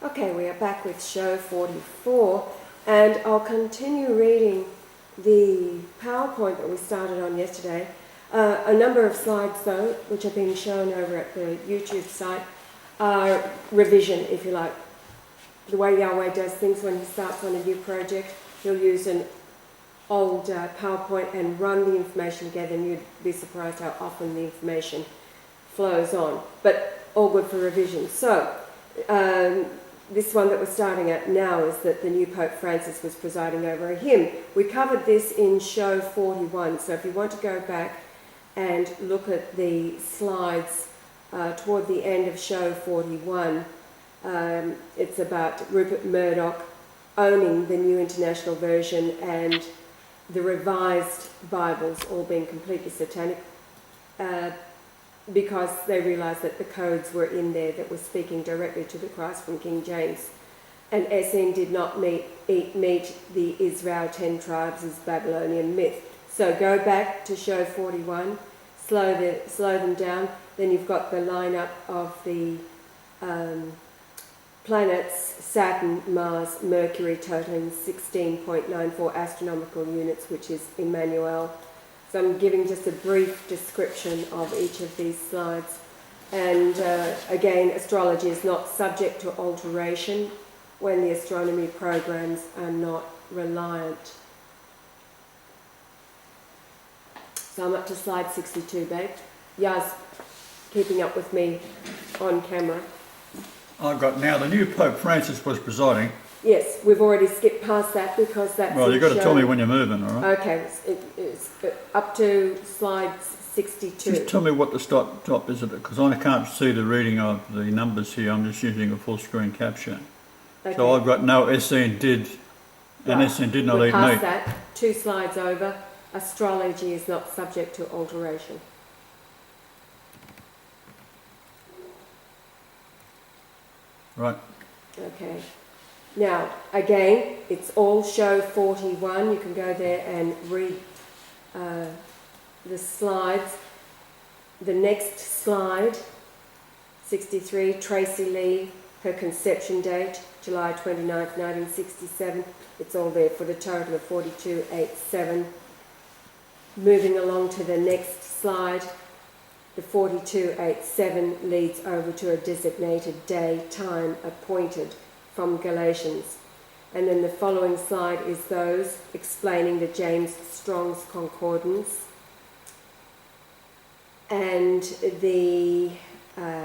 Okay, we are back with show 44, and I'll continue reading the PowerPoint that we started on yesterday. A number of slides, though, which are being shown over at the YouTube site, are revision, if you like. The way Yahweh does things when he starts on a new project, he'll use an old PowerPoint and run the information together, and you'd be surprised how often the information flows on. But all good for revision. So, this one that we're starting at now is that the new Pope Francis was presiding over a hymn. We covered this in show 41, so if you want to go back and look at the slides toward the end of show 41, it's about Rupert Murdoch owning the New International Version and the revised Bibles all being completely satanic, because they realised that the codes were in there that were speaking directly to the Christ from King James. And Essene did not meet the Israel 10 tribes as Babylonian myth. So go back to show 41, slow them down, then you've got the lineup of the planets, Saturn, Mars, Mercury, totaling 16.94 astronomical units, which is Emmanuel. So I'm giving just a brief description of each of these slides. And again, astrology is not subject to alteration when the astronomy programs are not reliant. So I'm up to slide 62, babe. Yaz, keeping up with me on camera. I've got now, the new Pope Francis was presiding. Yes, we've already skipped past that because that's... Well, you've got to tell me when you're moving, all right? Okay, it's up to slide 62. Just tell me what the top is, because I can't see the reading of the numbers here. I'm just using a full screen capture. Okay. So I've got no Essene did, and Essene did not eat meat. Past that, 2 slides over, astrology is not subject to alteration. Right. Okay. Now, again, it's all show 41. You can go there and read the slides. The next slide, 63, Tracy Lee, her conception date, July 29th, 1967. It's all there for the total of 4287. Moving along to the next slide, the 4287 leads over to a designated day, time appointed from Galatians. And then the following slide is those explaining the James Strong's Concordance. And the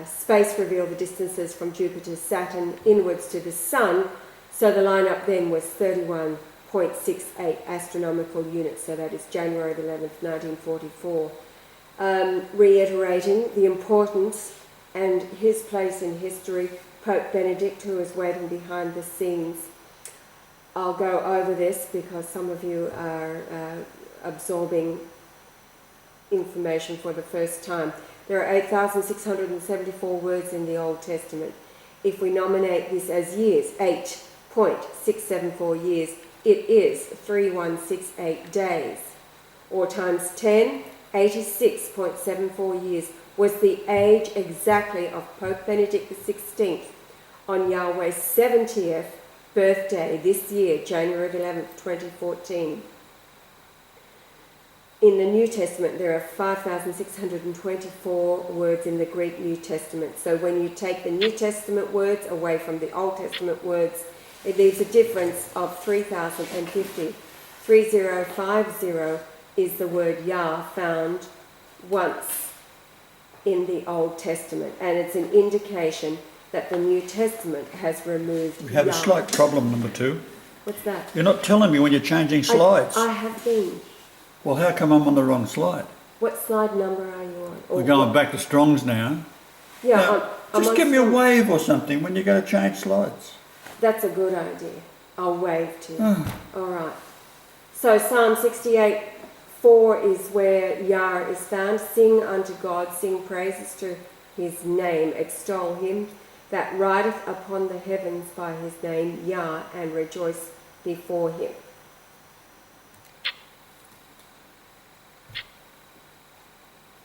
space revealed the distances from Jupiter, Saturn, inwards to the Sun. So the lineup then was 31.68 astronomical units. So that is January 11th, 1944. Reiterating the importance and his place in history, Pope Benedict, who is waiting behind the scenes. I'll go over this because some of you are absorbing information for the first time. There are 8,674 words in the Old Testament. If we nominate this as years, 8.674 years, it is 3168 days, or times 10, 86.74 years was the age exactly of Pope Benedict XVI on Yahweh's 70th birthday this year, January 11th, 2014. In the New Testament, there are 5,624 words in the Greek New Testament. So when you take the New Testament words away from the Old Testament words, it leaves a difference of 3,050. 3050 is the word Yah found once in the Old Testament, and it's an indication that the New Testament has removed We have Yah. a slight problem, number 2. What's that? You're not telling me when you're changing slides. I have been. Well, how come I'm on the wrong slide? What slide number are you on? We're going back to Strong's now. Yeah, Now, just give me a wave or something when you're going to change slides. That's a good idea. I'll wave to you. All right. So Psalm 68:4 is where Yah is found. Sing unto God, sing praises to his name, extol him that rideth upon the heavens by his name, Yah, and rejoice before him.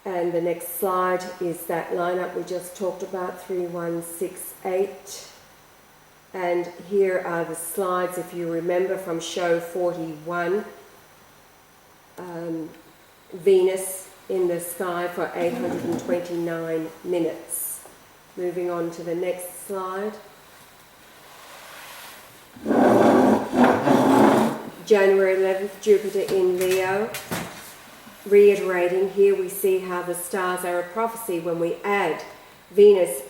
And the next slide is that lineup we just talked about, 3168. And here are the slides, if you remember, from show 41. Venus in the sky for 829 minutes. Moving on to the next slide. January 11th, Jupiter in Leo. Reiterating, here we see how the stars are a prophecy when we add Venus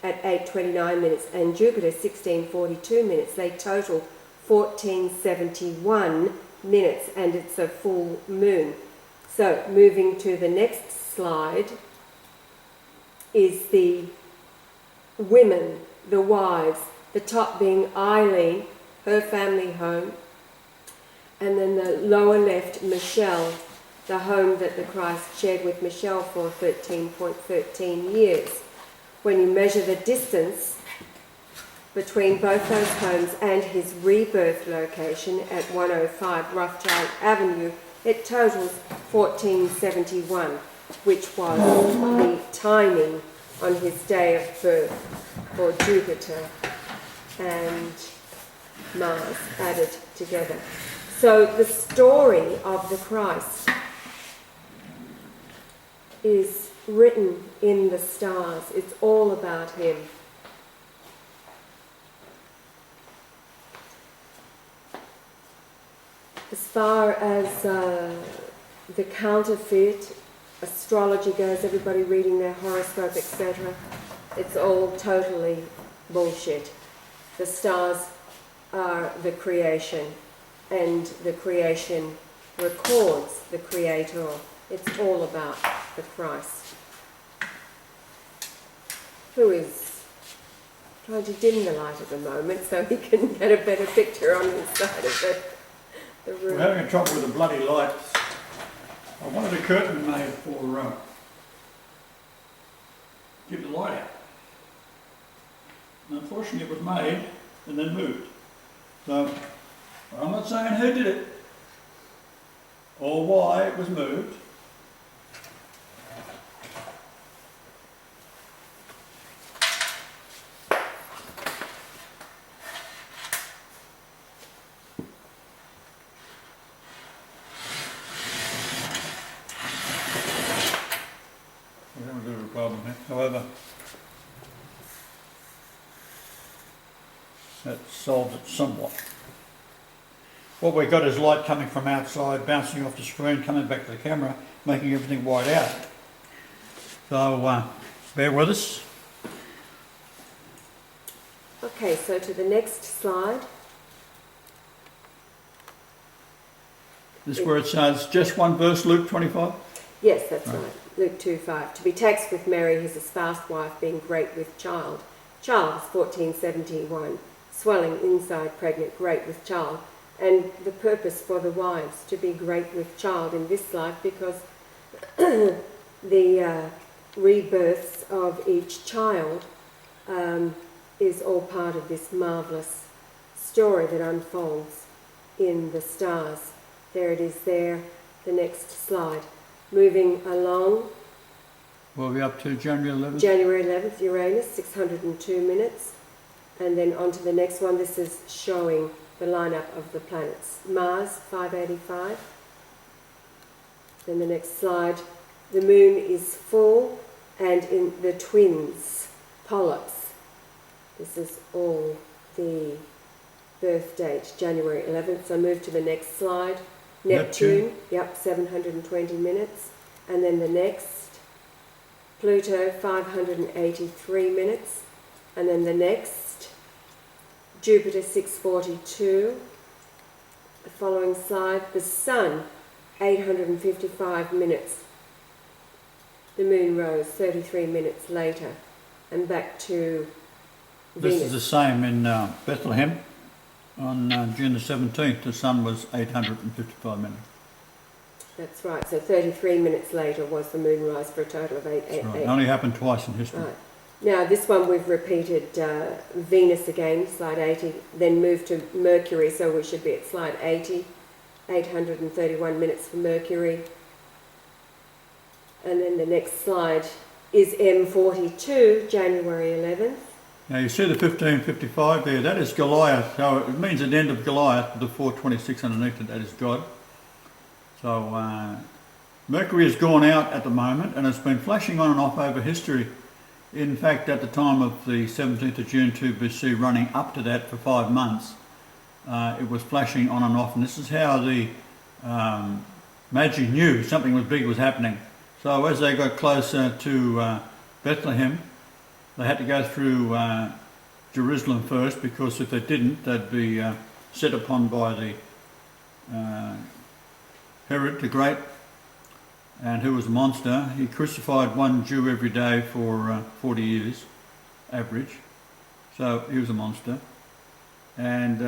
at 8:29 minutes and Jupiter 16:42 minutes. They total 1471 minutes, and it's a full moon. So moving to the next slide is the women, the wives, the top being Eileen, her family home, and then the lower left, Michelle, the home that the Christ shared with Michelle for 13.13 years. When you measure the distance between both those homes and his rebirth location at 105 Rothschild Avenue, it totals 1471, which was the timing on his day of birth for Jupiter and Mars added together. So the story of the Christ is written in the stars. It's all about him. As far as the counterfeit astrology goes, everybody reading their horoscope, etc., it's all totally bullshit. The stars are the creation, and the creation records the creator. It's all about the Christ, who is trying to dim the light at the moment so he can get a better picture on his side of the room. We're having a trouble with the bloody lights. I wanted a curtain made for keep the light out. And unfortunately it was made and then moved. So I'm not saying who did it or why it was moved. We have a bit of a problem here. However, that solves it somewhat. What we've got is light coming from outside, bouncing off the screen, coming back to the camera, making everything white out. So bear with us. Okay, so to the next slide. This is where it says just one verse, Luke 25. Yes, that's right. Luke 2:5. To be taxed with Mary, his espoused wife, being great with child. Child is 1471. Swelling inside, pregnant, great with child. And the purpose for the wives to be great with child in this life, because the rebirths of each child is all part of this marvellous story that unfolds in the stars. There it is there, the next slide. Moving along. We'll be up to January 11th. January 11th, Uranus, 602 minutes. And then on to the next one. This is showing the lineup of the planets. Mars, 585. Then the next slide. The moon is full, and in the twins, polyps. This is all the birth date, January 11th. So move to the next slide. Neptune, yep, 720 minutes. And then the next, Pluto, 583 minutes. And then the next, Jupiter, 642. The following slide, the Sun, 855 minutes. The moon rose 33 minutes later. And back to Venus. This is the same in Bethlehem. On June the 17th, the sun was 855 minutes. That's right. So 33 minutes later was the moon rise for a total of 8. Right. It only happened twice in history. Right. Now this one we've repeated Venus again, slide 80, then moved to Mercury, so we should be at slide 80, 831 minutes for Mercury. And then the next slide is M42, January 11th. Now you see the 1555 there, that is Goliath. So it means an end of Goliath with the 426 underneath it, that is God. So Mercury has gone out at the moment and it's been flashing on and off over history. In fact, at the time of the 17th of June 2 BC, running up to that for 5 months, it was flashing on and off. And this is how the Magi knew something was big was happening. So as they got closer to Bethlehem, they had to go through Jerusalem first, because if they didn't, they'd be set upon by the Herod the Great, and who was a monster. He crucified one Jew every day for 40 years, average. So he was a monster. And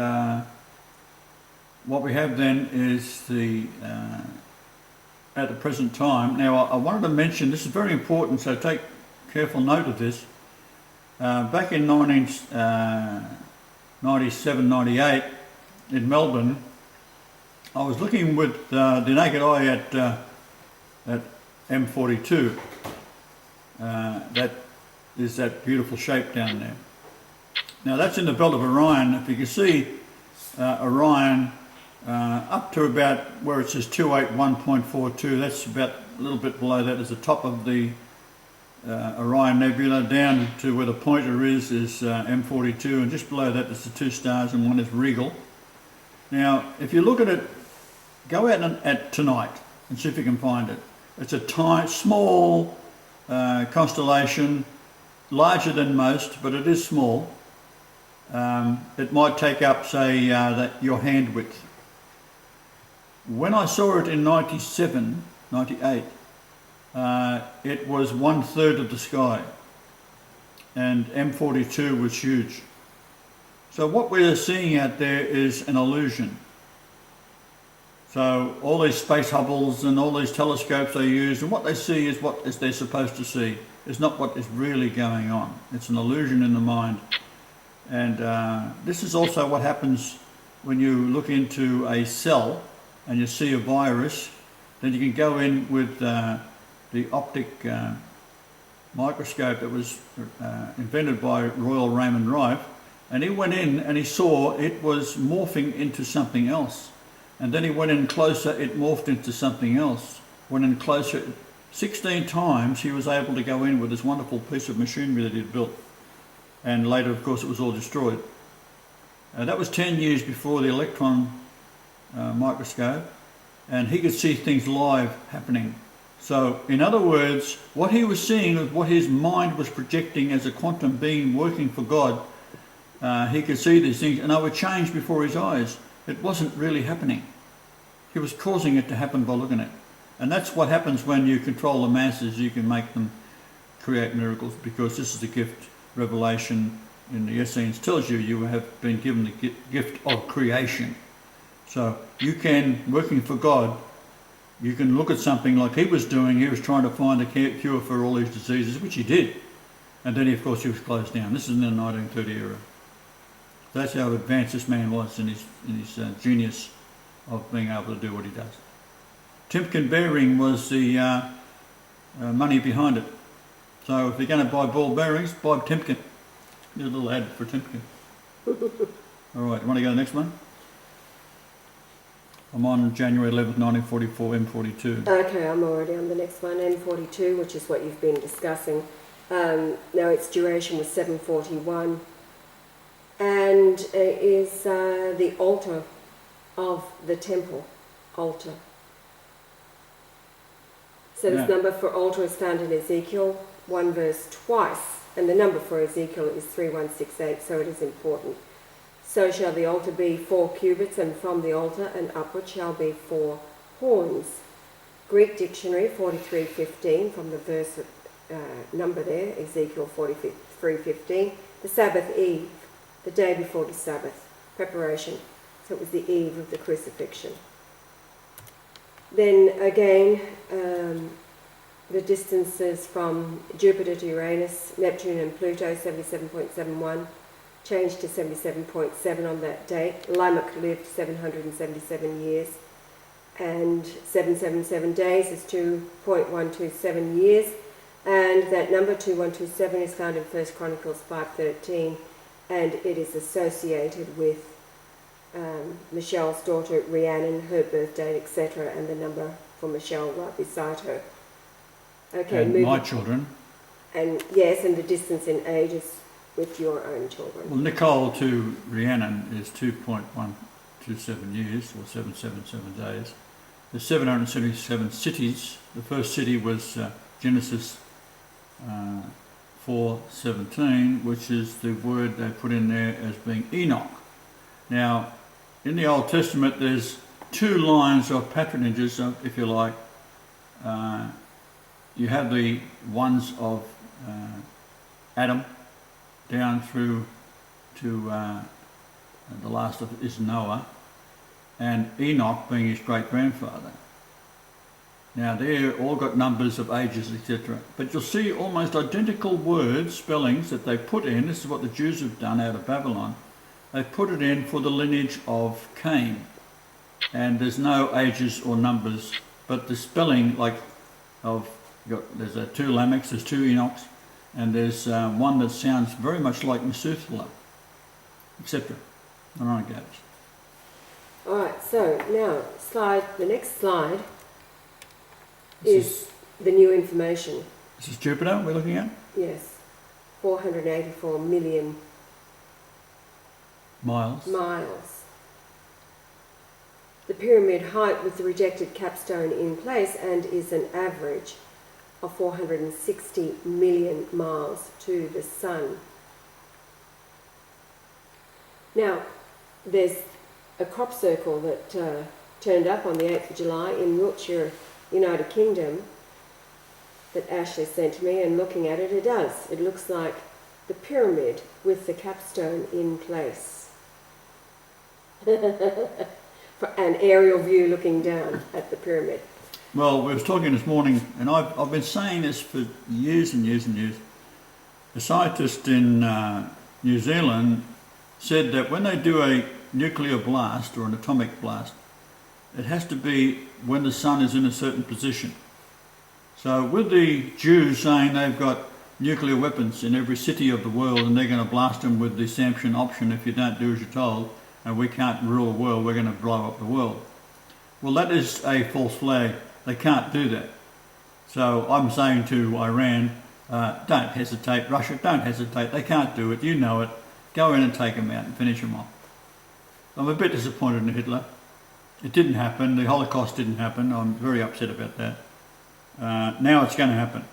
what we have then is the at the present time. Now I wanted to mention, this is very important, so take careful note of this. Back in 1997-98 in Melbourne, I was looking with the naked eye at M42. That is that beautiful shape down there. Now that's in the belt of Orion. If you can see Orion up to about where it says 281.42, that's about a little bit below that is the top of the Orion Nebula. Down to where the pointer is M42, and just below that is the 2 stars, and one is Regal. Now if you look at it, go out at tonight and see if you can find it. It's a small constellation, larger than most, but it is small. It might take up, say, your hand width. When I saw it in 97, 98, it was 1/3 of the sky, and M42 was huge. So what we're seeing out there is an illusion. So all these space Hubbles and all these telescopes they use, and what they see is what they're supposed to see. It's not what is really going on. It's an illusion in the mind. And this is also what happens when you look into a cell and you see a virus. Then you can go in with the optic microscope that was invented by Royal Raymond Rife, and he went in and he saw it was morphing into something else. And then he went in closer, it morphed into something else. Went in closer, 16 times he was able to go in with this wonderful piece of machinery that he'd built. And later, of course, it was all destroyed. That was 10 years before the electron microscope, and he could see things live happening. So, in other words, what he was seeing was what his mind was projecting as a quantum being working for God. He could see these things, and they would change before his eyes. It wasn't really happening. He was causing it to happen by looking at it. And that's what happens when you control the masses. You can make them create miracles, because this is the gift. Revelation in the Essenes tells you you have been given the gift of creation. So you can, working for God, you can look at something like he was doing. He was trying to find a cure for all these diseases, which he did. And then, of course, he was closed down. This is in the 1930 era. That's how advanced this man was in his genius of being able to do what he does. Timken bearing was the money behind it. So if you're going to buy ball bearings, buy Timken. There's a little ad for Timken. All right, you want to go to the next one? I'm on January 11th, 1944, M42. Okay, I'm already on the next one, M42, which is what you've been discussing. Now its duration was 741. And it is the altar of the temple altar. So this number for altar is found in Ezekiel 1 verse twice, and the number for Ezekiel is 3168, so it is important. So shall the altar be 4 cubits, and from the altar and upward shall be 4 horns. Greek dictionary 43:15, from the verse number there, Ezekiel 43:15. The Sabbath eve, the day before the Sabbath, preparation. So it was the eve of the crucifixion. Then again, the distances from Jupiter to Uranus, Neptune and Pluto, 77.71, changed to 77.7 on that date. Lamech lived 777 years, and 777 days is 2.127 years. and that number 2127 is found in 1 Chronicles 5:13, and it is associated with Michelle's daughter Rhiannon, her birth date, etc., and the number for Michelle right beside her. Okay, And my children. And yes, and the distance in ages with your own children. Well, Nicole to Rhiannon is 2.127 years, or 777 days. There's 777 cities. The first city was Genesis 4:17, which is the word they put in there as being Enoch. Now, in the Old Testament, there's two lines of patronages, if you like. You have the ones of Adam down through to the last of is Noah, and Enoch being his great-grandfather. Now they're all got numbers of ages, etc. But you'll see almost identical words, spellings that they put in. This is what the Jews have done out of Babylon. They put it in for the lineage of Cain. And there's no ages or numbers, but the spelling, like there's two Lamechs, there's two Enochs, and there's one that sounds very much like Methuselah, etc. And on it goes. All right, so now the next slide is the new information. This is Jupiter we're looking at? Yes, 484 million miles. The pyramid height with the rejected capstone in place and is an average of 460 million miles to the sun. Now, there's a crop circle that turned up on the 8th of July in Wiltshire, United Kingdom, that Ashley sent to me, and looking at it, it does. It looks like the pyramid with the capstone in place. For an aerial view looking down at the pyramid. Well, we was talking this morning, and I've been saying this for years and years and years. A scientist in New Zealand said that when they do a nuclear blast or an atomic blast, it has to be when the sun is in a certain position. So with the Jews saying they've got nuclear weapons in every city of the world and they're going to blast them with the sanction option if you don't do as you're told, and we can't rule the world, we're going to blow up the world. Well, that is a false flag. They can't do that. So I'm saying to Iran, don't hesitate. Russia, don't hesitate. They can't do it. You know it. Go in and take them out and finish them off. I'm a bit disappointed in Hitler. It didn't happen. The Holocaust didn't happen. I'm very upset about that. Now it's going to happen.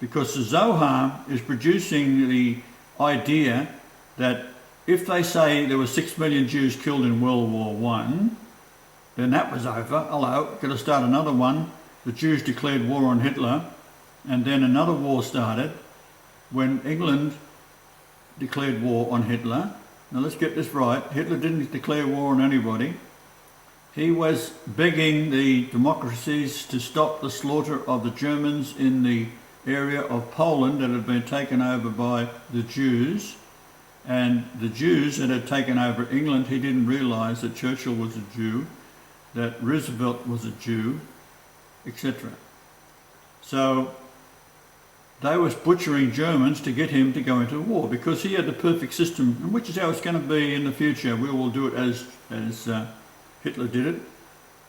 Because the Zohar is producing the idea that if they say there were 6 million Jews killed in World War I, then that was over. Hello, got to start another one. The Jews declared war on Hitler, and then another war started when England declared war on Hitler. Now let's get this right. Hitler didn't declare war on anybody. He was begging the democracies to stop the slaughter of the Germans in the area of Poland that had been taken over by the Jews. And the Jews that had taken over England, he didn't realise that Churchill was a Jew, that Roosevelt was a Jew, etc. So they was butchering Germans to get him to go into war because he had the perfect system, which is how it's going to be in the future. We will do it as Hitler did it.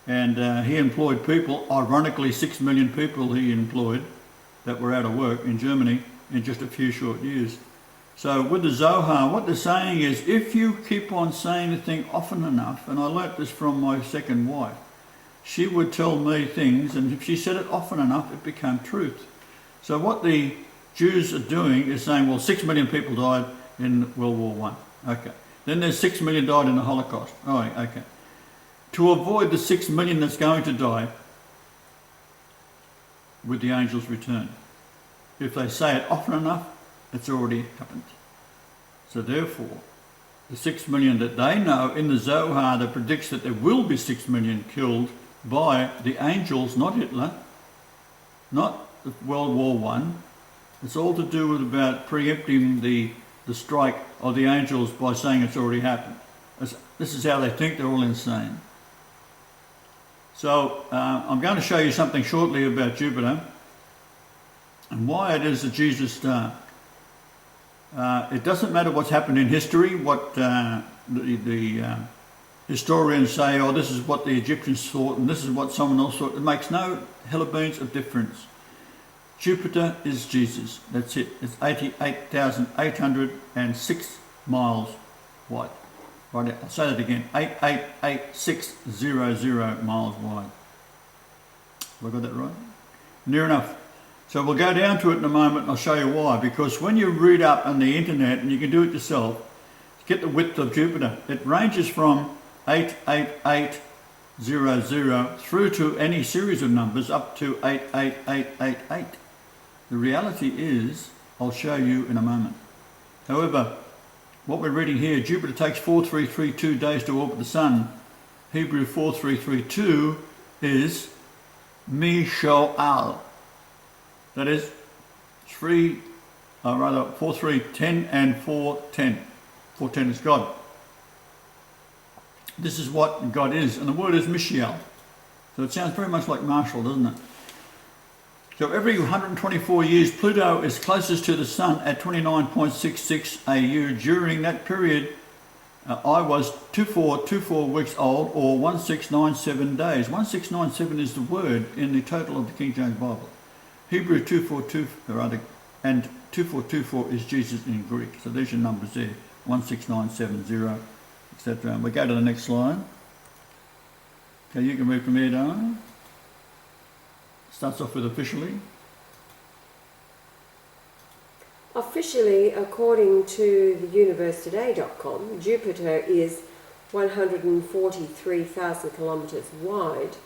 And he employed people, ironically 6 million people he employed that were out of work in Germany in just a few short years. So with the Zohar, what they're saying is if you keep on saying the thing often enough, and I learnt this from my second wife, she would tell me things, and if she said it often enough, it became truth. So what the Jews are doing is saying, well, 6 million people died in World War I. Okay. Then there's 6 million died in the Holocaust. Oh, okay. To avoid the 6 million that's going to die with the angel's return, if they say it often enough, it's already happened. So therefore, the 6 million that they know in the Zohar that predicts that there will be 6 million killed by the angels, not Hitler, not World War I. It's all to do with about preempting the strike of the angels by saying it's already happened. This is how they think. They're all insane. So I'm going to show you something shortly about Jupiter. And why it is the Jesus star. It doesn't matter what's happened in history, what the historians say, oh, this is what the Egyptians thought and this is what someone else thought. It makes no hell of beans of difference. Jupiter is Jesus. That's it. It's 88,806 miles wide. Right, I'll say that again. 888600 miles wide. Have I got that right? Near enough. So we'll go down to it in a moment and I'll show you why. Because when you read up on the internet, and you can do it yourself, get the width of Jupiter. It ranges from 88800 through to any series of numbers up to 88888. The reality is, I'll show you in a moment. However, what we're reading here, Jupiter takes 4332 days to orbit the Sun. Hebrew 4332 is Mishoal. That is 4310 and 410. 410 is God. This is what God is, and the word is Mishael. So it sounds very much like Marshall, doesn't it? So every 124 years, Pluto is closest to the Sun at 29.66 AU. During that period, I was 2424 weeks old, or 1697 days. 1697 is the word in the total of the King James Bible. Hebrew 2424, and 2424 is Jesus in Greek. So there's your numbers there, 16970, etc. And we go to the next slide. Okay, you can move from here down. Starts off with officially. Officially, according to theuniversetoday.com, Jupiter is 143,000 kilometres wide,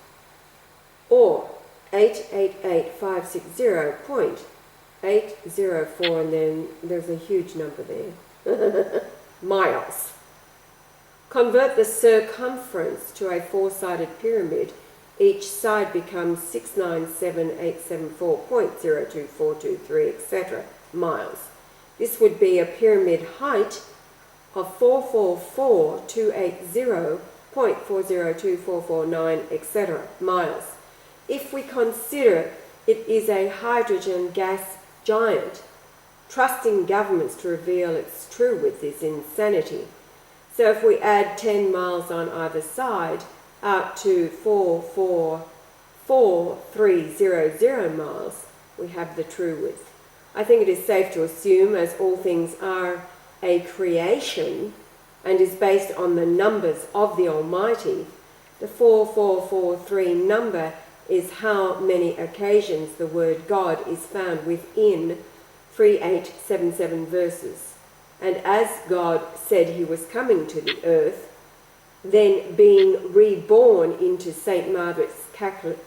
or 888,560.804, and then there's a huge number there, miles. Convert the circumference to a four-sided pyramid. Each side becomes 697,874.02423, etc. miles. This would be a pyramid height of 444,280.402449, etc. miles. If we consider it is a hydrogen gas giant, trusting governments to reveal its true width is insanity. So if we add 10 miles on either side, out to 44300 miles, we have the true width. I think it is safe to assume, as all things are a creation and is based on the numbers of the Almighty, the 4443 number is how many occasions the word God is found within 3877 verses. And as God said he was coming to the earth, then being reborn into St. Margaret's Catholic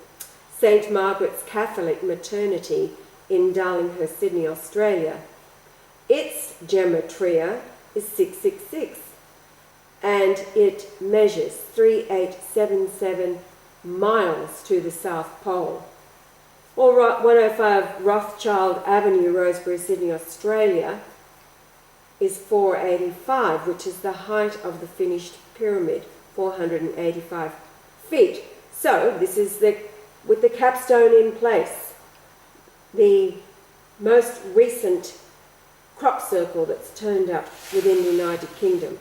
maternity in Darlinghurst, Sydney, Australia, its gematria is 666, and it measures 3877 miles to the South Pole. Or 105 Rothschild Avenue, Rosebery, Sydney, Australia, is 485, which is the height of the finished pyramid, 485 feet. So this is with the capstone in place, the most recent crop circle that's turned up within the United Kingdom,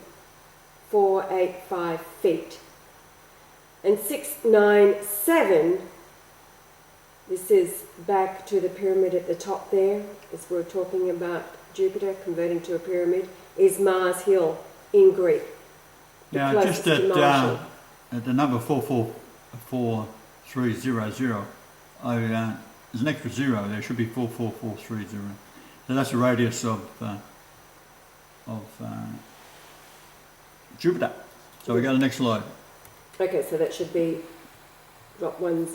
485 feet. And 697, this is back to the pyramid at the top there, as we're talking about Jupiter converting to a pyramid, is Mars Hill in Greek. Now, just at the number 44300, there's an extra zero there. Should be 44430. So that's the radius of Jupiter. So we go to the next slide. Okay, so that should be drop 10,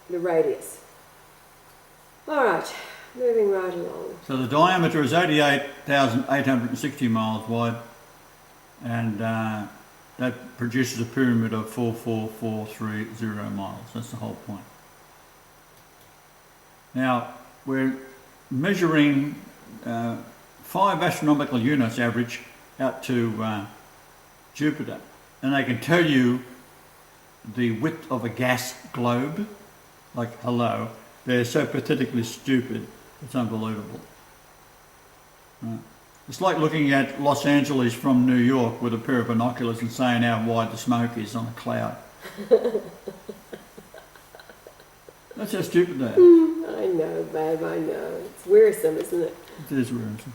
the radius. All right, moving right along. So the diameter is 88,860 miles wide, and that produces a pyramid of 44430 miles. That's the whole point. Now, we're measuring 5 astronomical units average out to Jupiter, and they can tell you the width of a gas globe, like hello, They're so pathetically stupid, it's unbelievable. Right. It's like looking at Los Angeles from New York with a pair of binoculars and saying how wide the smoke is on a cloud. That's how stupid they are. I know, babe, I know. It's wearisome, isn't it? It is wearisome.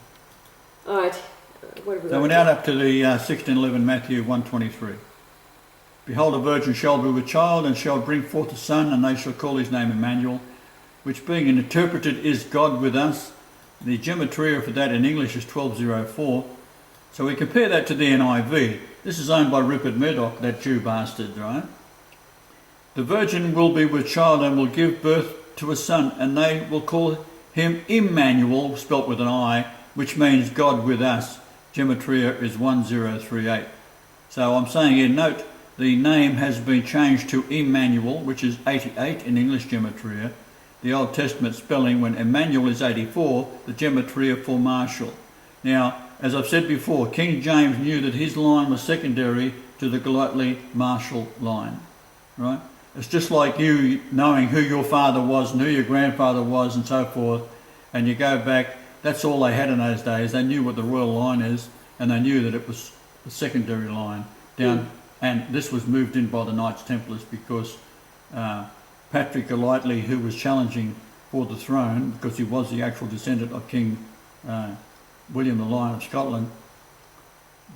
All right, what have we got? So we're now up to the 16:11 Matthew 1:23. Behold, a virgin shall be with child and shall bring forth a son, and they shall call his name Emmanuel, which being interpreted is God with us. The gematria for that in English is 1204. So we compare that to the NIV. This is owned by Rupert Murdoch, that Jew bastard, right? The virgin will be with child and will give birth to a son, and they will call him Emmanuel, spelt with an I, which means God with us. Gematria is 1038. So I'm saying here, note, the name has been changed to Emmanuel, which is 88 in English gematria. The Old Testament spelling, when Emmanuel is 84, the gematria for Marshall. Now, as I've said before, King James knew that his line was secondary to the Golightly Marshall line, right? It's just like you knowing who your father was and who your grandfather was and so forth, and you go back, that's all they had in those days. They knew what the royal line is, and they knew that it was the secondary line down, and this was moved in by the Knights Templars because Patrick Golightly, who was challenging for the throne, because he was the actual descendant of King William the Lion of Scotland,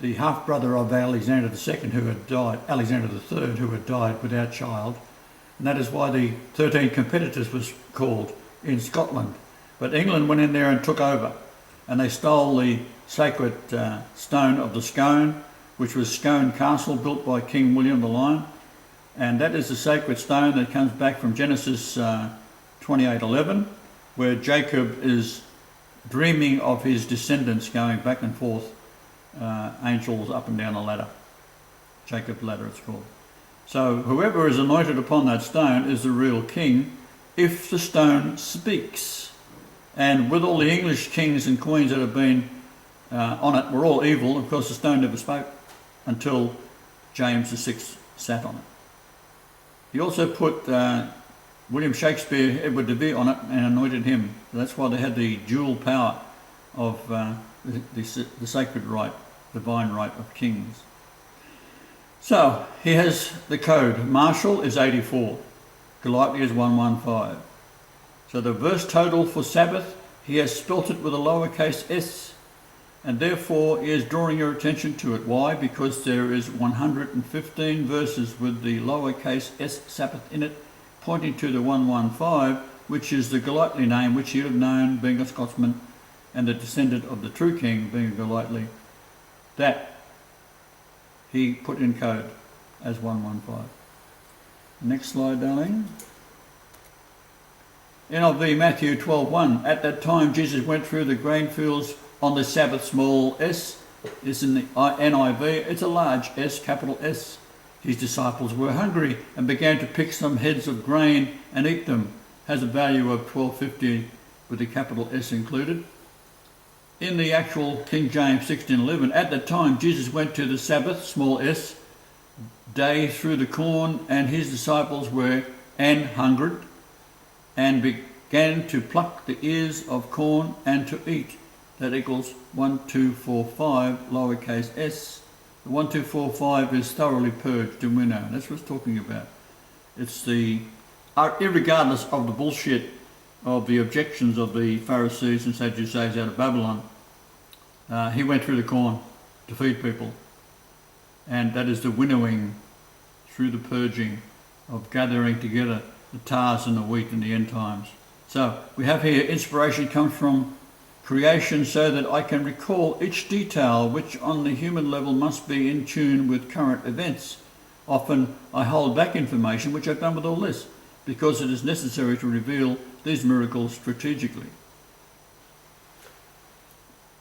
the half-brother of Alexander II who had died, Alexander III who had died without child, and that is why the 13 competitors was called in Scotland. But England went in there and took over, and they stole the sacred stone of the Scone, which was Scone Castle, built by King William the Lion, and that is the sacred stone that comes back from Genesis 28:11, where Jacob is dreaming of his descendants going back and forth, angels up and down the ladder. Jacob's ladder it's called. So whoever is anointed upon that stone is the real king if the stone speaks. And with all the English kings and queens that have been on it were all evil. Of course the stone never spoke until James VI sat on it. He also put William Shakespeare, Edward de Vere on it and anointed him. That's why they had the dual power of the sacred right, divine right of kings. So he has the code. Marshall is 84. Golightly is 115. So the verse total for Sabbath, he has spelt it with a lowercase s, and therefore he is drawing your attention to it. Why? Because there is 115 verses with the lowercase s Sabbath in it, pointing to the 115, which is the Golightly name, which you'd have known being a Scotsman and the descendant of the true king being a Golightly. That he put in code as 115. Next slide, darling. NIV Matthew 12:1. At that time Jesus went through the grain fields on the Sabbath. Small s is in the NIV. It's a large S, capital S. His disciples were hungry and began to pick some heads of grain and eat them. Has a value of $12.50 with the capital S included. In the actual King James 16:11, at that time Jesus went to the Sabbath, small s, day through the corn, and his disciples were hungered, and began to pluck the ears of corn and to eat. That equals 1245 lowercase s. The 1245 is thoroughly purged, and we know. That's what it's talking about. It's the, irregardless of the bullshit of the objections of the Pharisees and Sadducees out of Babylon, he went through the corn to feed people. And that is the winnowing through the purging of gathering together the tares and the wheat in the end times. So we have here inspiration comes from creation so that I can recall each detail which on the human level must be in tune with current events. Often I hold back information, which I've done with all this, because it is necessary to reveal these miracles strategically.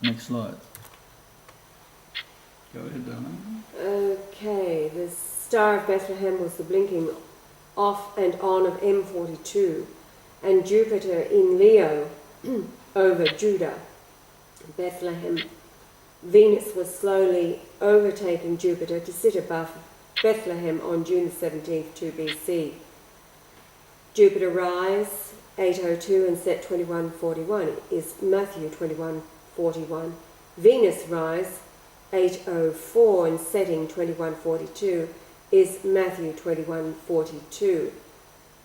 Next slide. Go ahead, darling. Okay, the Star of Bethlehem was the blinking off and on of M42, and Jupiter in Leo over Judah. Bethlehem. Venus was slowly overtaking Jupiter to sit above Bethlehem on June 17th, 2 BC. Jupiter rise 8:02 and set 21:41 is Matthew 21:41. Venus rise 8:04 and setting 21:42 is Matthew 21:42.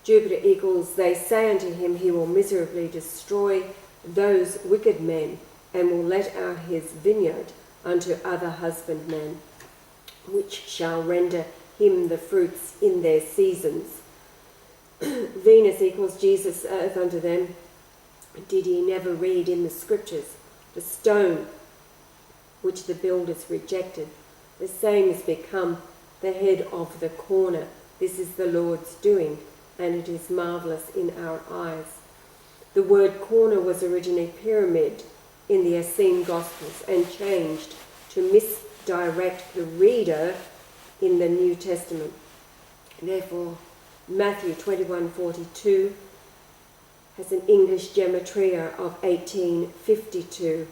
Jupiter equals, they say unto him, he will miserably destroy those wicked men and will let out his vineyard unto other husbandmen, which shall render him the fruits in their seasons. Venus equals, Jesus saith unto them, did ye never read in the scriptures, the stone which the builders rejected, the same is become the head of the corner. This is the Lord's doing, and it is marvellous in our eyes. The word corner was originally pyramid in the Essene Gospels and changed to misdirect the reader in the New Testament. Therefore, Matthew 21:42 has an English gematria of 1852.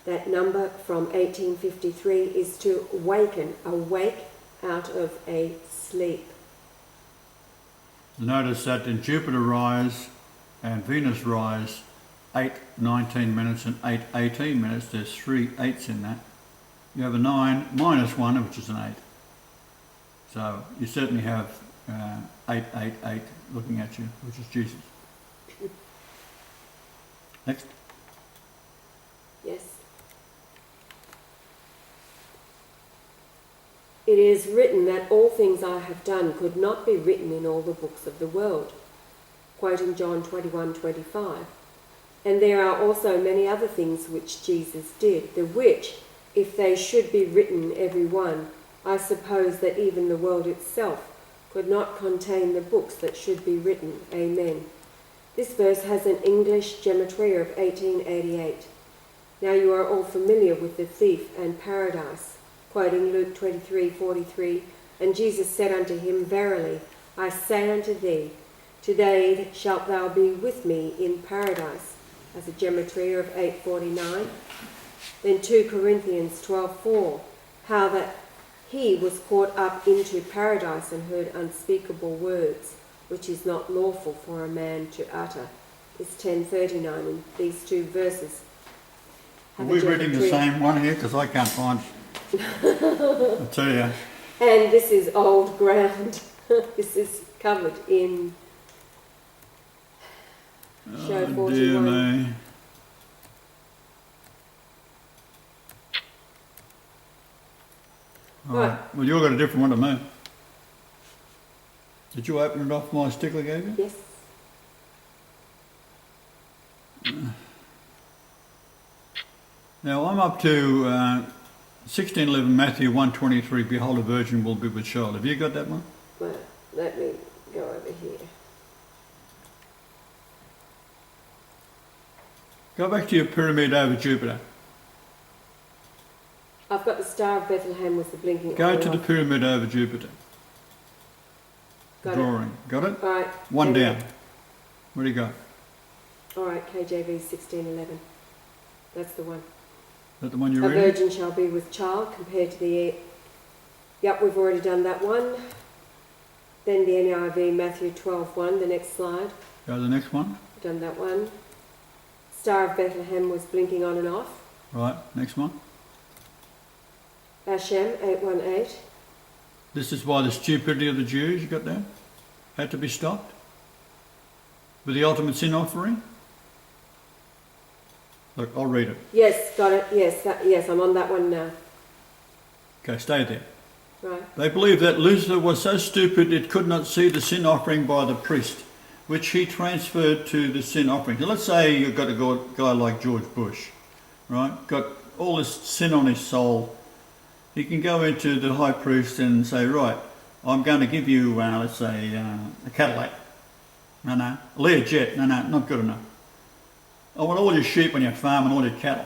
That number from 1853 is to waken, awake out of a sleep. Notice that in Jupiter rise and Venus rise, 8:19 minutes and 8:18 minutes, there's 3 8s in that. You have a 9 minus 1, which is an 8. So you certainly have 888 looking at you, which is Jesus. Next. Yes. It is written that all things I have done could not be written in all the books of the world, quoting John 21:25. And there are also many other things which Jesus did, the which, if they should be written every one, I suppose that even the world itself could not contain the books that should be written. Amen. This verse has an English gematria of 1888. Now you are all familiar with the thief and paradise, quoting Luke 23:43, and Jesus said unto him, verily, I say unto thee, today shalt thou be with me in paradise, as a gematria of 849. Then 2 Corinthians 12:4, how that he was caught up into paradise and heard unspeakable words, which is not lawful for a man to utter, is 10:39, and these two verses Are have we a reading the gematria. same one here? Because I can't find I'll tell you. And this is old ground. This is covered in show Oh, 41. dear me. All right. Well, you've got a different one to me. Did you open it off my stick I gave you? Yes. Now I'm up to 16:11 Matthew 1:23. Behold, a virgin will be with child. Have you got that one? Well, let me go over here. Go back to your pyramid over Jupiter. I've got the Star of Bethlehem with the blinking Go on to and the off. pyramid over Jupiter. Got it. Drawing. Got it? All right. One there we down. Where do you go? go. All right, KJV 16:11. That's the one. Is that the one you're A reading? virgin shall be with child compared to the... Yep, we've already done that one. Then the NIV, Matthew 12:1, the next slide. Go to the next one. Done that one. Star of Bethlehem was blinking on and off. Right, next one. Hashem 8:18. This is why the stupidity of the Jews, you got that? Had to be stopped. With the ultimate sin offering. Look, I'll read it. Yes, got it. Yes, yes, I'm on that one now. Okay, stay there. Right. They believed that Lucifer was so stupid it could not see the sin offering by the priest, which he transferred to the sin offering. So let's say you've got a guy like George Bush, right? Got all this sin on his soul. He can go into the high priest and say, right, I'm going to give you, let's say, a Cadillac. No. A Learjet. No, not good enough. I want all your sheep on your farm and all your cattle.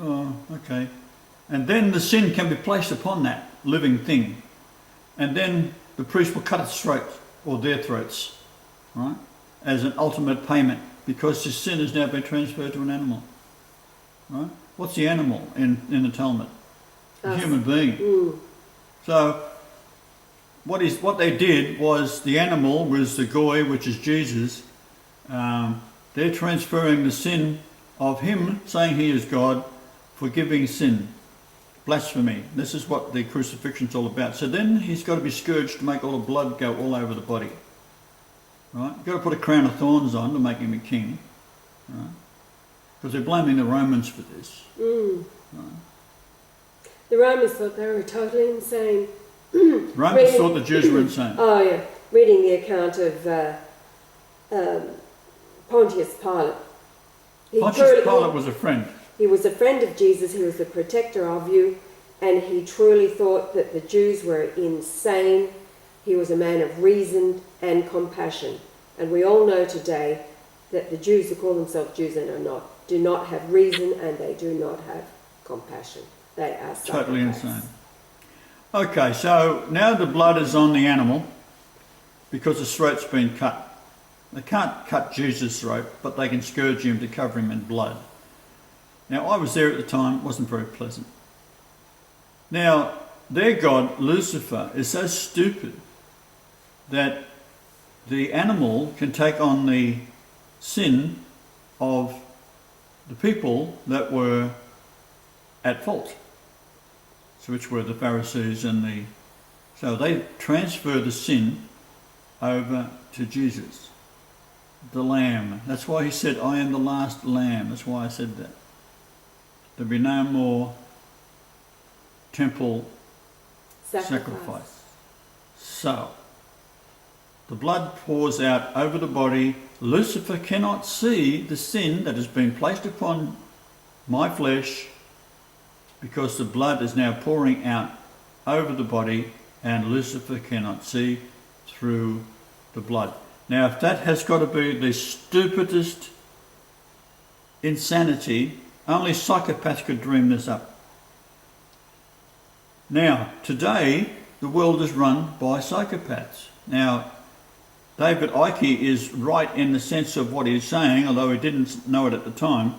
Oh, okay. And then the sin can be placed upon that living thing. And then the priest will cut its throat, or their throats, right? As an ultimate payment, because the sin has now been transferred to an animal. Right? What's the animal in the Talmud? A human being. Mm. So what they did was the animal was the goy, which is Jesus, they're transferring the sin of him saying he is God, forgiving sin, blasphemy. This is what the crucifixion's all about. So then he's got to be scourged to make all the blood go all over the body. Right? You've got to put a crown of thorns on to make him a king. Right? Because they're blaming the Romans for this. Mm. Right? The Romans thought they were totally insane. Romans thought the Jews were insane. Oh yeah, reading the account of Pontius Pilate. Pontius Pilate was a friend. He was a friend of Jesus, he was the protector of you, and he truly thought that the Jews were insane. He was a man of reason and compassion. And we all know today that the Jews who call themselves Jews and are not, do not have reason and they do not have compassion. They are Totally psychopaths. insane. Okay, so now the blood is on the animal because his throat's been cut. They can't cut Jesus' throat, but they can scourge him to cover him in blood. Now, I was there at the time, it wasn't very pleasant. Now, their god, Lucifer, is so stupid that the animal can take on the sin of the people that were at fault, which were the Pharisees and the... So they transfer the sin over to Jesus, the Lamb. That's why he said, I am the last Lamb. That's why I said that. There'll be no more temple sacrifice. So, the blood pours out over the body. Lucifer cannot see the sin that has been placed upon my flesh because the blood is now pouring out over the body and Lucifer cannot see through the blood. Now, if that has got to be the stupidest insanity, only psychopaths could dream this up. Now, today, the world is run by psychopaths. Now, David Icke is right in the sense of what he's saying, although he didn't know it at the time.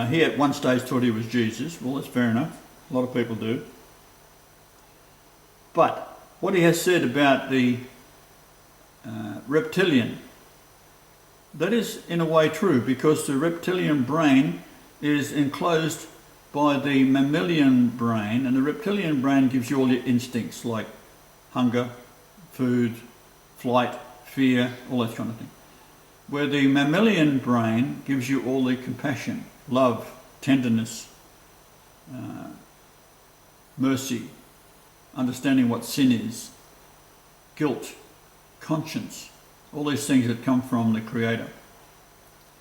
He at one stage thought he was Jesus. Well, that's fair enough. A lot of people do. But what he has said about the reptilian, that is in a way true, because the reptilian brain is enclosed by the mammalian brain, and the reptilian brain gives you all your instincts like hunger, food, flight, fear, all that kind of thing. Where the mammalian brain gives you all the compassion, love, tenderness, mercy, understanding what sin is, guilt, conscience, all these things that come from the Creator.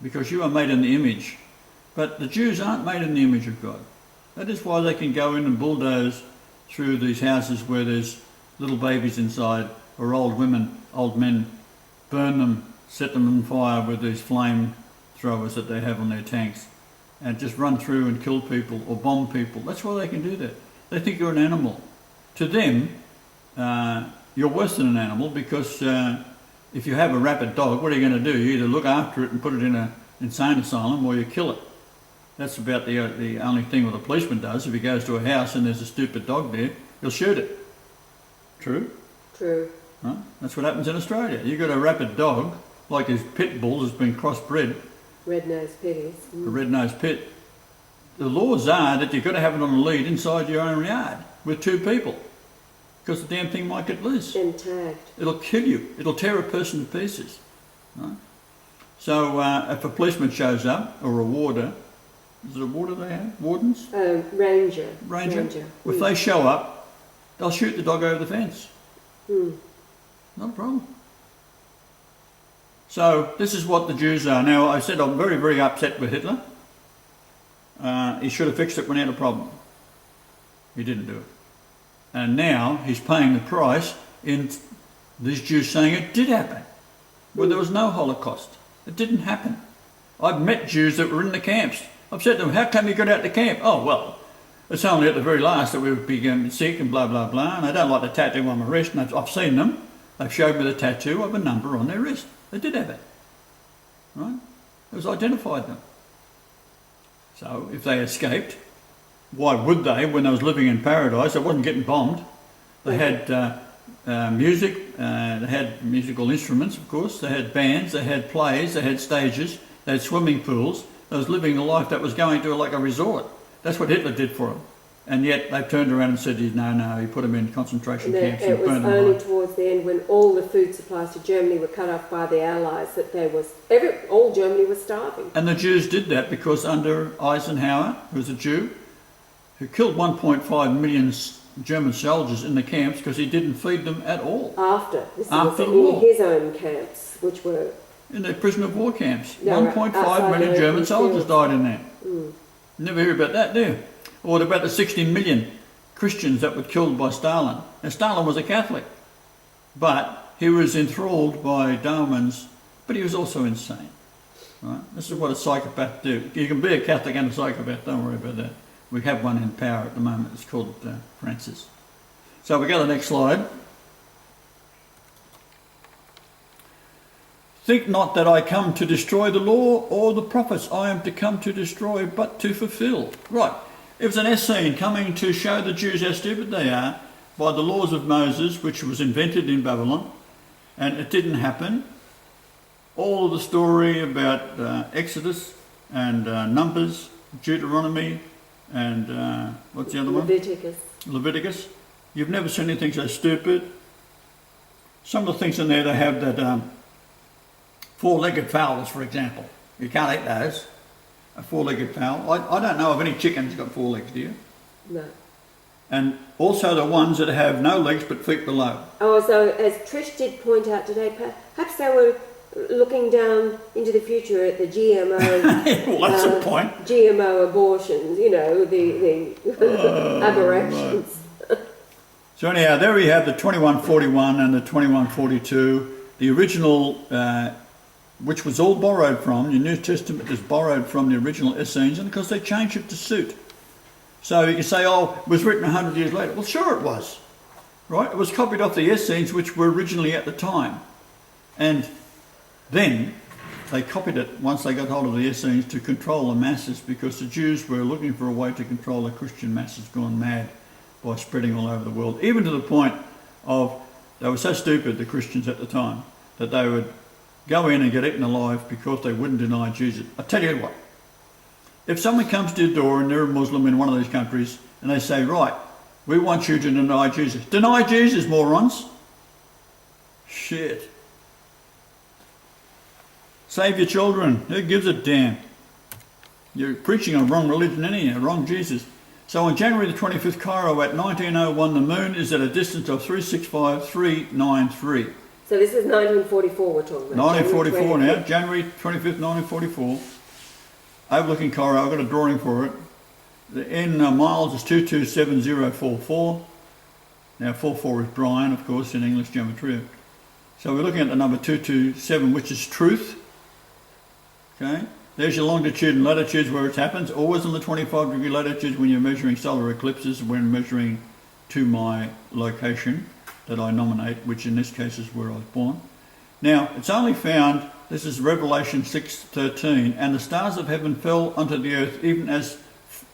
Because you are made in the image. But the Jews aren't made in the image of God. That is why they can go in and bulldoze through these houses where there's little babies inside, or old women, old men, burn them, set them on fire with these flame throwers that they have on their tanks, and just run through and kill people or bomb people. That's why they can do that. They think you're an animal. To them, you're worse than an animal, because if you have a rabid dog, what are you going to do? You either look after it and put it in an insane asylum, or you kill it. That's about the only thing what a policeman does. If he goes to a house and there's a stupid dog there, he'll shoot it. True? True. Right? That's what happens in Australia. You've got a rabid dog, like his pit bull has been crossbred. Red-nosed pitties. A red-nosed pit. The laws are that you've got to have it on a lead inside your own yard with two people, because the damn thing might get loose. And tagged. It'll kill you. It'll tear a person to pieces. Right? So if a policeman shows up, or a warder, is it a warder they have? Wardens? Ranger. If they show up, they'll shoot the dog over the fence. Not a problem. So this is what the Jews are. Now, I said I'm very, very upset with Hitler. He should have fixed it when he had a problem. He didn't do it. And now he's paying the price in these Jews saying it did happen. Well, there was no Holocaust. It didn't happen. I've met Jews that were in the camps. I've said to them, how come you got out the camp? Oh, well, it's only at the very last that we would be sick and blah, blah, blah. And I don't like the tattoo on my wrist. And I've seen them. They've showed me the tattoo of a number on their wrist. They did have it. Right? It was identified them. So if they escaped, why would they when they was living in paradise? They wasn't getting bombed. They had music, they had musical instruments, of course, they had bands, they had plays, they had stages, they had swimming pools. They was living a life that was going to like a resort. That's what Hitler did for them. And yet they've turned around and said, no, he put them in concentration camps and it was burned them only alive. towards the end, when all the food supplies to Germany were cut off by the Allies, that all Germany was starving. And the Jews did that because under Eisenhower, who was a Jew, who killed 1.5 million German soldiers in the camps because he didn't feed them at all. After the in war. his own camps, which were... In the prisoner of war camps. Yeah, 1.5 million German soldiers died in there. Mm. Never hear about that, do you? Or what about the 60 million Christians that were killed by Stalin? Now, Stalin was a Catholic, but he was enthralled by Darwin's, but he was also insane. Right? This is what a psychopath do. You can be a Catholic and a psychopath, don't worry about that. We have one in power at the moment, it's called Francis. So we go to the next slide. Think not that I come to destroy the law or the prophets. I am to come to destroy, but to fulfill. Right. It was an Essene coming to show the Jews how stupid they are by the laws of Moses, which was invented in Babylon, and it didn't happen. All of the story about Exodus and Numbers, Deuteronomy, and what's the other one? Leviticus. You've never seen anything so stupid. Some of the things in there, they have that four-legged fowls, for example. You can't eat those. A four-legged fowl. I don't know of any chickens got four legs, do you? No. And also the ones that have no legs but feet below. Oh, so as Trish did point out today, perhaps they were looking down into the future at the GMO... Well, that's the point. GMO abortions, the aberrations. Right. So anyhow, there we have the 2141 and the 2142. The original... which was all borrowed from, the New Testament is borrowed from the original Essenes, and because they changed it to suit. So you can say, it was written 100 years later. Well, sure it was, right? It was copied off the Essenes, which were originally at the time. And then they copied it once they got hold of the Essenes to control the masses, because the Jews were looking for a way to control the Christian masses gone mad by spreading all over the world, even to the point of, they were so stupid, the Christians at the time, that they would go in and get eaten alive because they wouldn't deny Jesus. I tell you what, if someone comes to your door and they're a Muslim in one of these countries and they say, right, we want you to deny Jesus. Deny Jesus, morons. Shit. Save your children. Who gives a damn? You're preaching a wrong religion anyhow, wrong Jesus. So on January the 25th, Cairo at 1901, the moon is at a distance of 365,393. So this is 1944 we're talking about. 1944 now, January 25th, 1944. Overlooking Cairo, I've got a drawing for it. In miles is 227044. Now 44 is Brian, of course, in English geometry. So we're looking at the number 227, which is truth. Okay, there's your longitude and latitudes where it happens. Always on the 25-degree latitudes when you're measuring solar eclipses, when measuring to my location that I nominate, which in this case is where I was born. Now, it's only found, this is Revelation 6:13, and the stars of heaven fell unto the earth, even as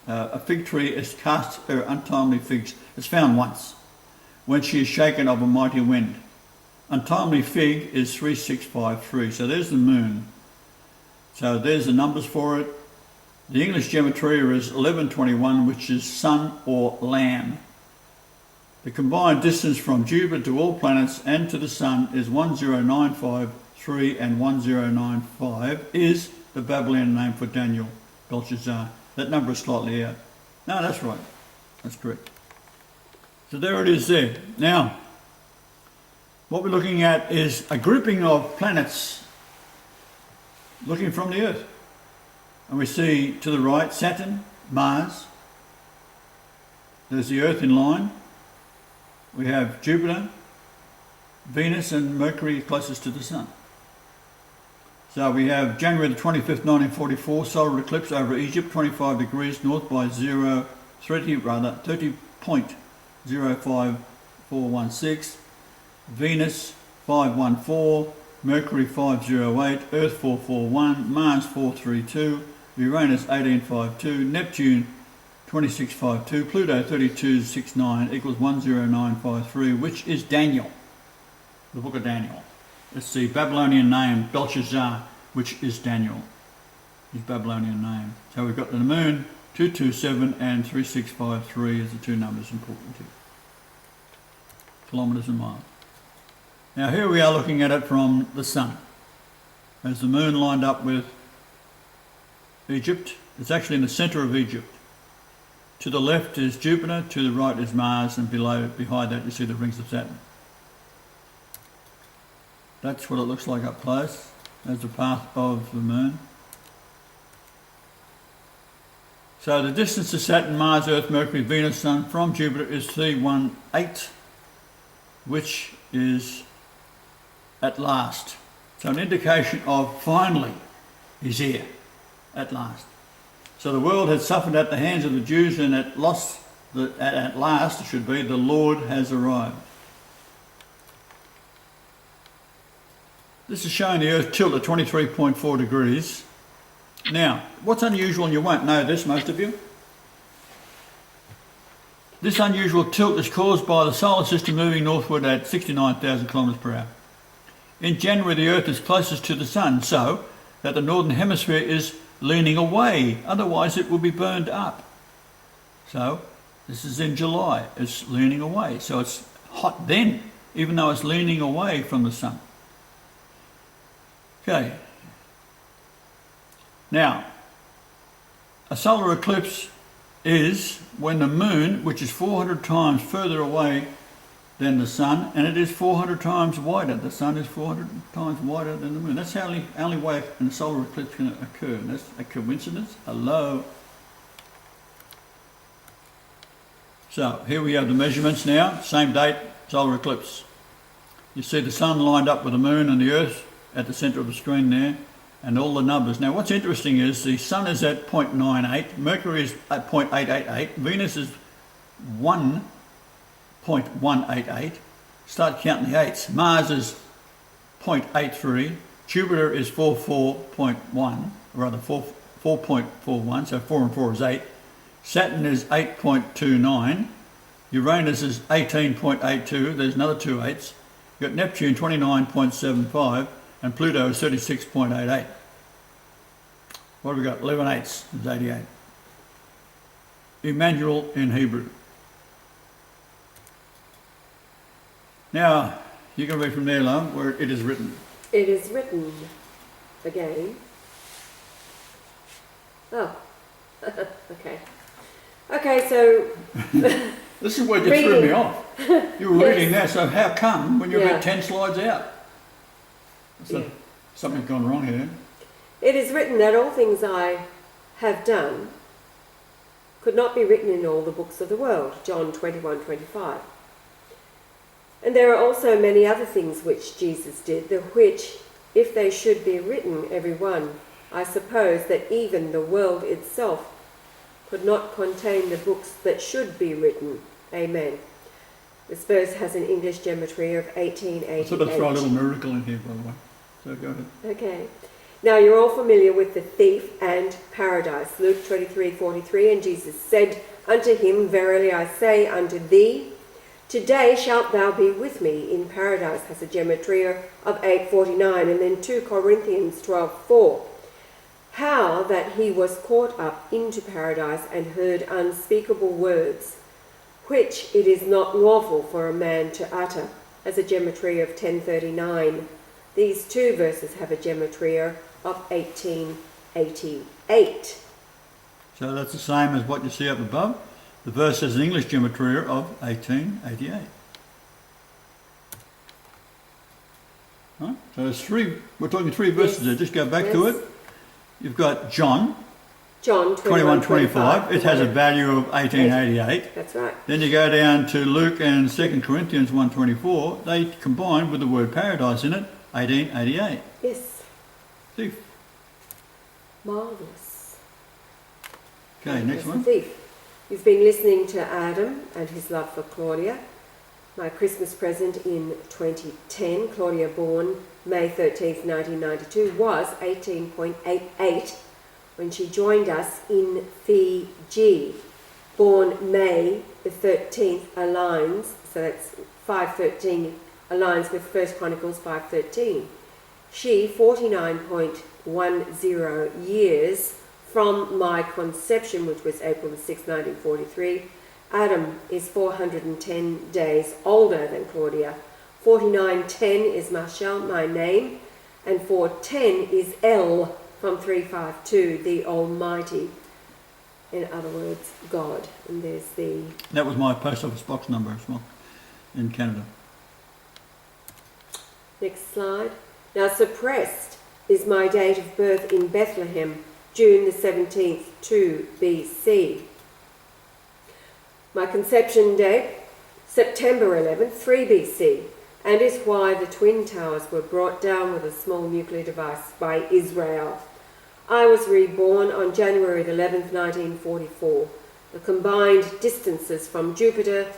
a fig tree is cast her untimely figs. It's found once, when she is shaken of a mighty wind. Untimely fig is 3653, so there's the moon. So there's the numbers for it. The English gematria is 1121, which is sun or lamb. The combined distance from Jupiter to all planets and to the Sun is 10953, and 1095 is the Babylonian name for Daniel, Belshazzar. That number is slightly out. No, that's right. That's correct. So there it is there. Now, what we're looking at is a grouping of planets looking from the Earth. And we see to the right Saturn, Mars. There's the Earth in line. We have Jupiter, Venus and Mercury closest to the Sun. So we have January the 25th, 1944, solar eclipse over Egypt, 25 degrees north by 30.05416. Venus 514, Mercury 508, Earth 441, Mars 432, Uranus 1852, Neptune 2652, Pluto 3269 equals 10953, which is Daniel, the book of Daniel. It's the Babylonian name Belshazzar, which is Daniel, his Babylonian name. So we've got the moon, 227 and 3653 is the two numbers important here. Kilometres and miles. Now here we are looking at it from the sun. As the moon lined up with Egypt, it's actually in the centre of Egypt. To the left is Jupiter, to the right is Mars, and behind that you see the rings of Saturn. That's what it looks like up close, as the path of the moon. So the distance to Saturn, Mars, Earth, Mercury, Venus, Sun from Jupiter is 318, which is at last. So an indication of finally is here, at last. So the world had suffered at the hands of the Jews, and at last, it should be, the Lord has arrived. This is showing the Earth tilt at 23.4 degrees. Now, what's unusual, and you won't know this, most of you, this unusual tilt is caused by the solar system moving northward at 69,000 kilometres per hour. In January, the Earth is closest to the Sun, so that the northern hemisphere is leaning away, otherwise it will be burned up. So, this is in July, it's leaning away, so it's hot then, even though it's leaning away from the Sun. Okay. Now, a solar eclipse is when the moon, which is 400 times further away than the sun, and it is 400 times wider. The sun is 400 times wider than the moon. That's the only way a solar eclipse can occur. And that's a coincidence? Hello. So here we have the measurements now. Same date, solar eclipse. You see the sun lined up with the moon and the earth at the centre of the screen there, and all the numbers. Now what's interesting is the sun is at 0.98, Mercury is at 0.888, Venus is 1.188, start counting the eights. Mars is 0.83, Jupiter is 4.41, so 4 and 4 is 8, Saturn is 8.29, Uranus is 18.82, there's another two eights, you've got Neptune 29.75, and Pluto is 36.88. What have we got? 11 eighths is 88. Emmanuel in Hebrew. Now, you can read from there, love, where it is written. It is written again. Oh, okay. Okay, so... This is where you threw me off. You were reading that, so how come when you're about 10 slides out? So something's gone wrong here. It is written that all things I have done could not be written in all the books of the world, John 21:25. And there are also many other things which Jesus did, the which, if they should be written, every one, I suppose that even the world itself could not contain the books that should be written. Amen. This verse has an English gematria of 1888. I thought I'd throw a little miracle in here, by the way. So go ahead. Okay. Now you're all familiar with the thief and paradise. Luke 23:43, and Jesus said unto him, Verily I say unto thee, today shalt thou be with me in paradise. Has a gematria of 849. And then 2 Corinthians 12:4. How that he was caught up into paradise and heard unspeakable words, which it is not lawful for a man to utter, as a gematria of 1039. These two verses have a gematria of 1888. So that's the same as what you see up above. The verse has an English gematria of 1888. Right? So there's three, we're talking three verses there. Just go back to it. You've got John 21:25. It has a value of 1888. That's right. Then you go down to Luke and 2 Corinthians 1:24. They combine with the word paradise in it, 1888. Yes. Thief. Marvellous. Okay, next one. Thief. You've been listening to Adam and his love for Claudia. My Christmas present in 2010, Claudia born May 13th, 1992, was 18.88 when she joined us in Fiji. born May the 13th, aligns, so that's 513 aligns with 1 Chronicles 5:13. She, 49.10 years from my conception, which was April the 6th, 1943. Adam is 410 days older than Claudia. 4910 is Marshall, my name, and 410 is El from 352, the Almighty. In other words, God. And there's the... That was my post office box number as well, in Canada. Next slide. Now, suppressed is my date of birth in Bethlehem, June the 17th, 2 BC. My conception date, September 11th, 3 BC, and is why the Twin Towers were brought down with a small nuclear device by Israel. I was reborn on January the 11th, 1944. The combined distances from Jupiter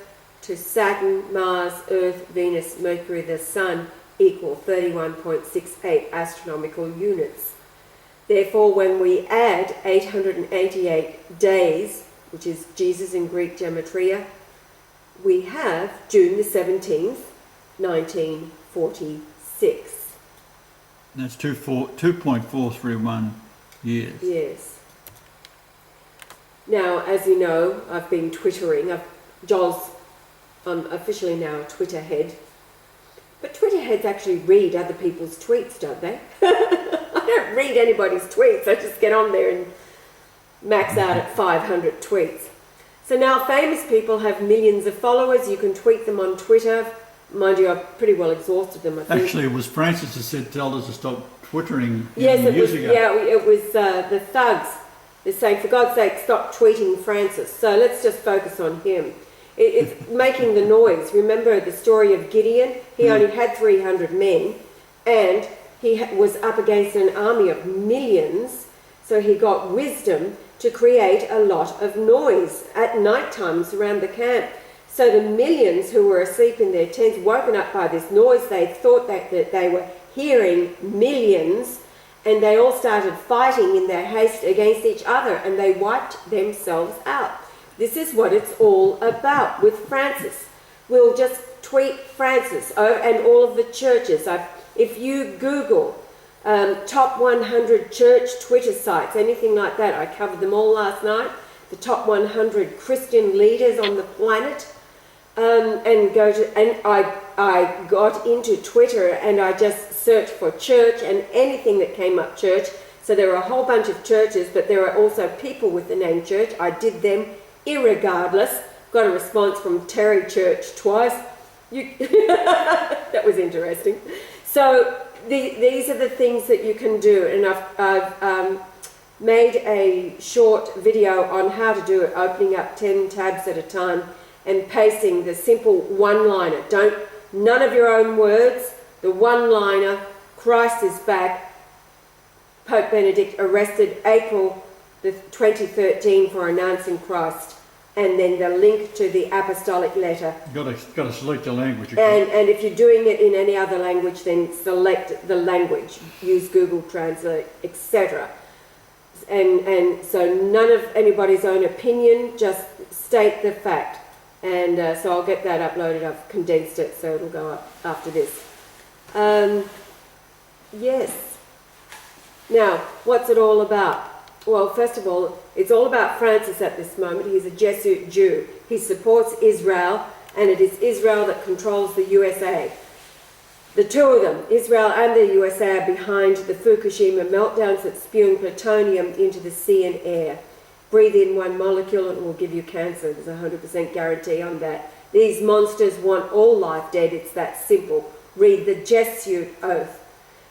to Saturn, Mars, Earth, Venus, Mercury, the Sun equal 31.68 astronomical units. Therefore, when we add 888 days, which is Jesus in Greek gematria, we have June the 17th, 1946. That's 2.431 years. Yes. Now, as you know, I've been twittering. I'm officially now a Twitter head. But Twitter heads actually read other people's tweets, don't they? I don't read anybody's tweets. I just get on there and max out at 500 tweets. So now famous people have millions of followers. You can tweet them on Twitter. Mind you, I've pretty well exhausted them, I think. Actually, it was Francis who said, told us to stop twittering yes, years ago. Yeah, it was the thugs. They're saying, for God's sake, stop tweeting Francis. So let's just focus on him. It's making the noise. Remember the story of Gideon? He only had 300 men, and he was up against an army of millions, so he got wisdom to create a lot of noise at night times around the camp. So the millions who were asleep in their tents, woken up by this noise, they thought that they were hearing millions, and they all started fighting in their haste against each other, and they wiped themselves out. This is what it's all about with Francis. We'll just tweet Francis and all of the churches. If you Google top 100 church Twitter sites, anything like that, I covered them all last night, the top 100 Christian leaders on the planet, and I got into Twitter and I just searched for church and anything that came up church. So there were a whole bunch of churches, but there are also people with the name church. I did them irregardless. Got a response from Terry Church twice. That was interesting. So these are the things that you can do, and I've made a short video on how to do it, opening up 10 tabs at a time and pasting the simple one-liner. None of your own words, the one-liner, Christ is back, Pope Benedict arrested April the 2013 for announcing Christ, and then the link to the apostolic letter. You've got to select the language. And if you're doing it in any other language, then select the language, use Google Translate, etc. And so none of anybody's own opinion, just state the fact. And so I'll get that uploaded. I've condensed it, so it'll go up after this. Yes. Now, what's it all about? Well, first of all, it's all about Francis at this moment. He's a Jesuit Jew. He supports Israel, and it is Israel that controls the USA. The two of them, Israel and the USA, are behind the Fukushima meltdowns that's spewing plutonium into the sea and air. Breathe in one molecule and it will give you cancer. There's a 100% guarantee on that. These monsters want all life dead. It's that simple. Read the Jesuit oath.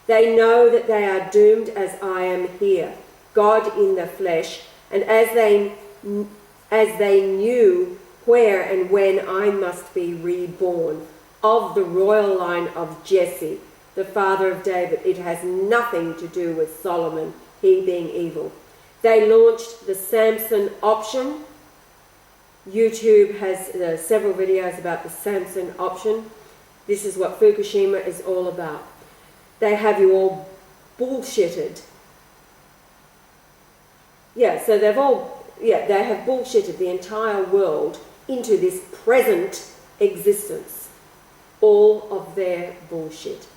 They know that they are doomed as I am here, God in the flesh, and as they knew where and when I must be reborn, of the royal line of Jesse, the father of David. It has nothing to do with Solomon, he being evil. They launched the Samson option. YouTube has several videos about the Samson option. This is what Fukushima is all about. They have you all bullshitted. Yeah, so they've all yeah, they have bullshitted the entire world into this present existence. All of their bullshit.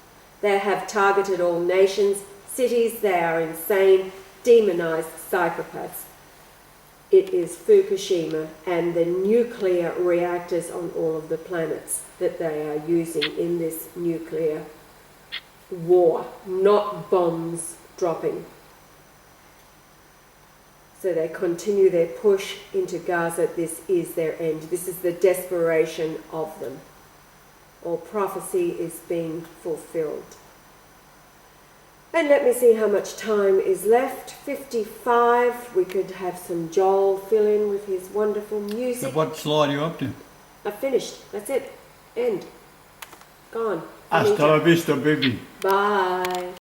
They have targeted all nations, cities. They are insane, demonized psychopaths. It is Fukushima and the nuclear reactors on all of the planets that they are using in this nuclear war, not bombs dropping. So they continue their push into Gaza. This is their end. This is the desperation of them. All prophecy is being fulfilled. And let me see how much time is left. 55. We could have some Joel fill in with his wonderful music. So what slide are you up to? I've finished. That's it. End. Gone. Hasta la vista, baby. Bye.